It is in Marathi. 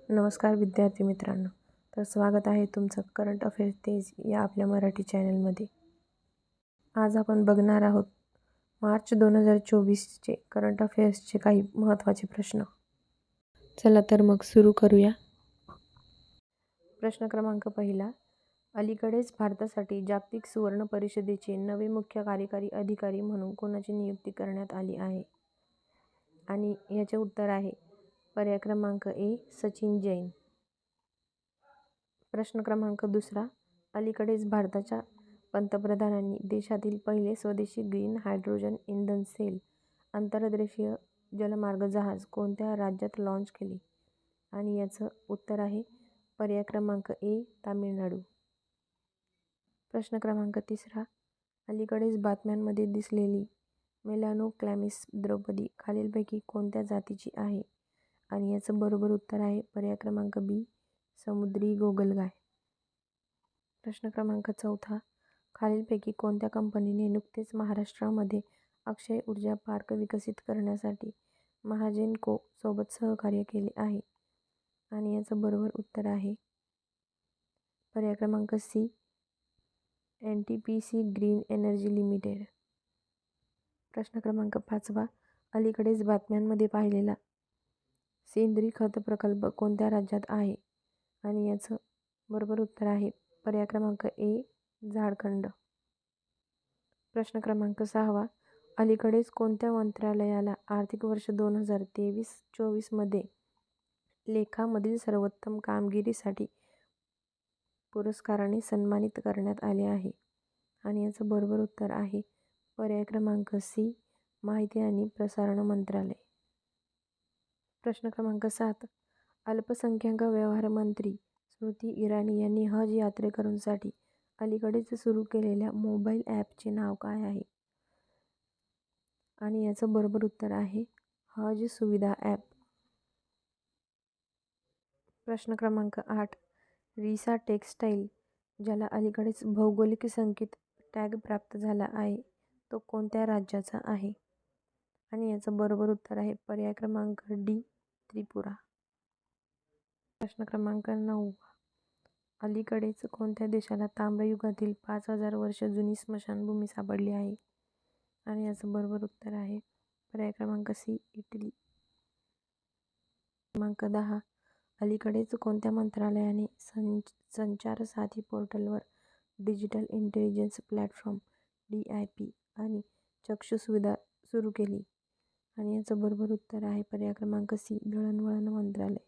नमस्कार विद्यार्थी मित्रांनो. तर स्वागत आहे तुमचं करंट अफेअर्स तेज या आपल्या मराठी चॅनलमध्ये. आज आपण बघणार आहोत मार्च 2024चे करंट अफेअर्सचे काही महत्त्वाचे प्रश्न. चला तर मग सुरू करूया. प्रश्न क्रमांक पहिला. अलीकडेच भारतासाठी जागतिक सुवर्ण परिषदेचे नवे मुख्य कार्यकारी अधिकारी म्हणून कोणाची नियुक्ती करण्यात आली आहे? आणि याचे उत्तर आहे पर्याय क्रमांक ए सचिन जैन. प्रश्न क्रमांक दुसरा. अलीकडेच भारताच्या पंतप्रधानांनी देशातील पहिले स्वदेशी ग्रीन हायड्रोजन इंधन सेल आंतरदेशीय जलमार्ग जहाज कोणत्या राज्यात लॉन्च केले? आणि याचं उत्तर आहे पर्याय क्रमांक ए तामिळनाडू. प्रश्न क्रमांक तिसरा. अलीकडेच बातम्यांमध्ये दिसलेली मेलानो क्लॅमिस द्रौपदी खालीलपैकी कोणत्या जातीची आहे? आणि याचं बरोबर उत्तर आहे पर्याय क्रमांक बी समुद्री गोगलगाय. प्रश्न क्रमांक चौथा. खालीलपैकी कोणत्या कंपनीने नुकतेच महाराष्ट्रामध्ये अक्षय ऊर्जा पार्क विकसित करण्यासाठी महाजेनको सोबत सहकार्य केले आहे? आणि याचं बरोबर उत्तर आहे पर्याय क्रमांक C NTPC green energy limited. प्रश्न क्रमांक पाचवा. अलीकडेच बातम्यांमध्ये पाहिलेला सेंद्रिय खत प्रकल्प कोणत्या राज्यात आहे? आणि याचं बरोबर उत्तर आहे पर्याय क्रमांक ए झारखंड. प्रश्न क्रमांक सहावा. अलीकडेच कोणत्या मंत्रालयाला आर्थिक वर्ष 2023-24 मध्ये लेखामधील सर्वोत्तम कामगिरीसाठी पुरस्काराने सन्मानित करण्यात आले आहे? आणि याचं बरोबर उत्तर आहे पर्याय क्रमांक सी माहिती आणि प्रसारण मंत्रालय. प्रश्न क्रमांक 7. अल्पसंख्याक व्यवहार मंत्री स्मृती इराणी यांनी हज यात्रेकरूंसाठी अलीकडेच सुरू केलेल्या मोबाईल ॲपचे नाव काय आहे? आणि याचं बरोबर उत्तर आहे हज सुविधा ॲप. प्रश्न क्रमांक 8. रिसा टेक्सटाईल ज्याला अलीकडेच भौगोलिक संकेत टॅग प्राप्त झाला आहे तो कोणत्या राज्याचा आहे? आणि याचं बरोबर उत्तर आहे पर्याय क्रमांक डी त्रिपुरा. प्रश्न क्रमांक 9. अलीकडेच कोणत्या देशाला ताम्रयुगातील 5000 वर्ष जुनी स्मशानभूमी सापडली आहे? आणि याचं बरोबर उत्तर आहे पर्याय क्रमांक सी इटली. क्रमांक 10. अलीकडेच कोणत्या मंत्रालयाने संचार साथी पोर्टलवर डिजिटल इंटेलिजन्स प्लॅटफॉर्म DIP आणि चक्षु सुविधा सुरू केली? आणि याचं बरोबर उत्तर आहे पर्याय क्रमांक सी दळणवळण मंत्रालय.